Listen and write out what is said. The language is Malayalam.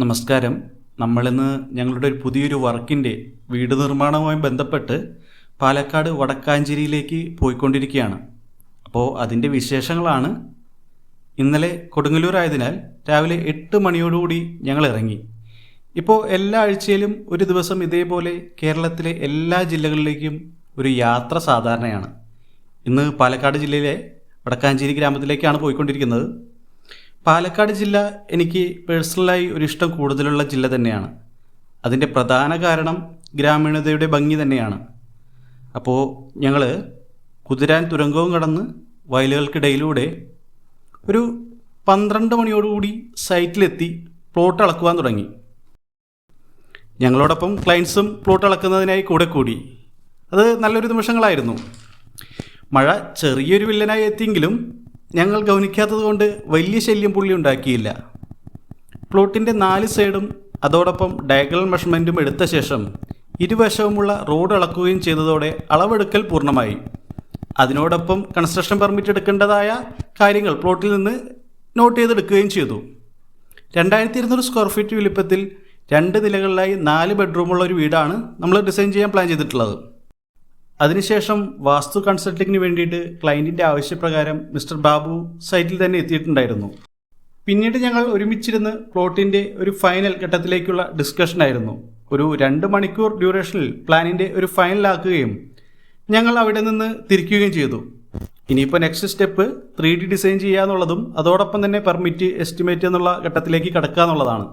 നമസ്കാരം. നമ്മളിന്ന് ഞങ്ങളുടെ ഒരു പുതിയൊരു വർക്കിൻ്റെ വീട് നിർമ്മാണവുമായി ബന്ധപ്പെട്ട് പാലക്കാട് വടക്കാഞ്ചേരിയിലേക്ക് പോയിക്കൊണ്ടിരിക്കുകയാണ്. അപ്പോൾ അതിൻ്റെ വിശേഷങ്ങളാണ്. ഇന്നലെ കൊടുങ്ങല്ലൂർ ആയതിനാൽ രാവിലെ 8 മണിയോടുകൂടി ഞങ്ങൾ ഇറങ്ങി. ഇപ്പോൾ എല്ലാ ആഴ്ചയിലും ഒരു ദിവസം ഇതേപോലെ കേരളത്തിലെ എല്ലാ ജില്ലകളിലേക്കും ഒരു യാത്ര സാധാരണയാണ്. ഇന്ന് പാലക്കാട് ജില്ലയിലെ വടക്കാഞ്ചേരി ഗ്രാമത്തിലേക്കാണ് പോയിക്കൊണ്ടിരിക്കുന്നത്. പാലക്കാട് ജില്ല എനിക്ക് പേഴ്സണലായി ഒരു ഇഷ്ടം കൂടുതലുള്ള ജില്ല തന്നെയാണ്. അതിൻ്റെ പ്രധാന കാരണം ഗ്രാമീണതയുടെ ഭംഗി തന്നെയാണ്. അപ്പോൾ ഞങ്ങൾ കുതിരാൻ തുരങ്കവും കടന്ന് വയലുകൾക്കിടയിലൂടെ ഒരു 12 മണിയോടുകൂടി സൈറ്റിലെത്തി പ്ലോട്ട് അളക്കുവാൻ തുടങ്ങി. ഞങ്ങളോടൊപ്പം ക്ലയൻസും പ്ലോട്ട് അളക്കുന്നതിനായി കൂടി. അത് നല്ലൊരു നിമിഷങ്ങളായിരുന്നു. മഴ ചെറിയൊരു വില്ലനായി എത്തിയെങ്കിലും ഞങ്ങൾ ഗൗനിക്കാത്തത് കൊണ്ട് വലിയ ശല്യം പുള്ളി ഉണ്ടാക്കിയില്ല. പ്ലോട്ടിൻ്റെ 4 സൈഡും അതോടൊപ്പം ഡയഗണൽ മെഷർമെൻറ്റും എടുത്ത ശേഷം ഇരുവശവുമുള്ള റോഡ് അളക്കുകയും ചെയ്തതോടെ അളവെടുക്കൽ പൂർണ്ണമായി. അതിനോടൊപ്പം കൺസ്ട്രക്ഷൻ പെർമിറ്റ് എടുക്കേണ്ടതായ കാര്യങ്ങൾ പ്ലോട്ടിൽ നിന്ന് നോട്ട് ചെയ്തെടുക്കുകയും ചെയ്തു. 2200 സ്ക്വയർ ഫീറ്റ് വലിപ്പത്തിൽ 2 നിലകളിലായി 4 ബെഡ്റൂമുള്ള ഒരു വീടാണ് നമ്മൾ ഡിസൈൻ ചെയ്യാൻ പ്ലാൻ ചെയ്തിട്ടുള്ളത്. അതിനുശേഷം വാസ്തു കൺസൾട്ടിങ്ങിന് വേണ്ടിയിട്ട് ക്ലയൻറ്റിൻ്റെ ആവശ്യപ്രകാരം മിസ്റ്റർ ബാബു സൈറ്റിൽ തന്നെ എത്തിയിട്ടുണ്ടായിരുന്നു. പിന്നീട് ഞങ്ങൾ ഒരുമിച്ചിരുന്ന് പ്ലോട്ടിൻ്റെ ഒരു ഫൈനൽ ഘട്ടത്തിലേക്കുള്ള ഡിസ്കഷനായിരുന്നു. ഒരു 2 മണിക്കൂർ ഡ്യൂറേഷനിൽ പ്ലാനിൻ്റെ ഒരു ഫൈനലാക്കുകയും ഞങ്ങൾ അവിടെ നിന്ന് തിരിക്കുകയും ചെയ്തു. ഇനിയിപ്പോൾ നെക്സ്റ്റ് സ്റ്റെപ്പ് 3D ഡിസൈൻ ചെയ്യുക എന്നുള്ളതും അതോടൊപ്പം തന്നെ പെർമിറ്റ് എസ്റ്റിമേറ്റ് എന്നുള്ള ഘട്ടത്തിലേക്ക് കടക്കുക എന്നുള്ളതാണ്.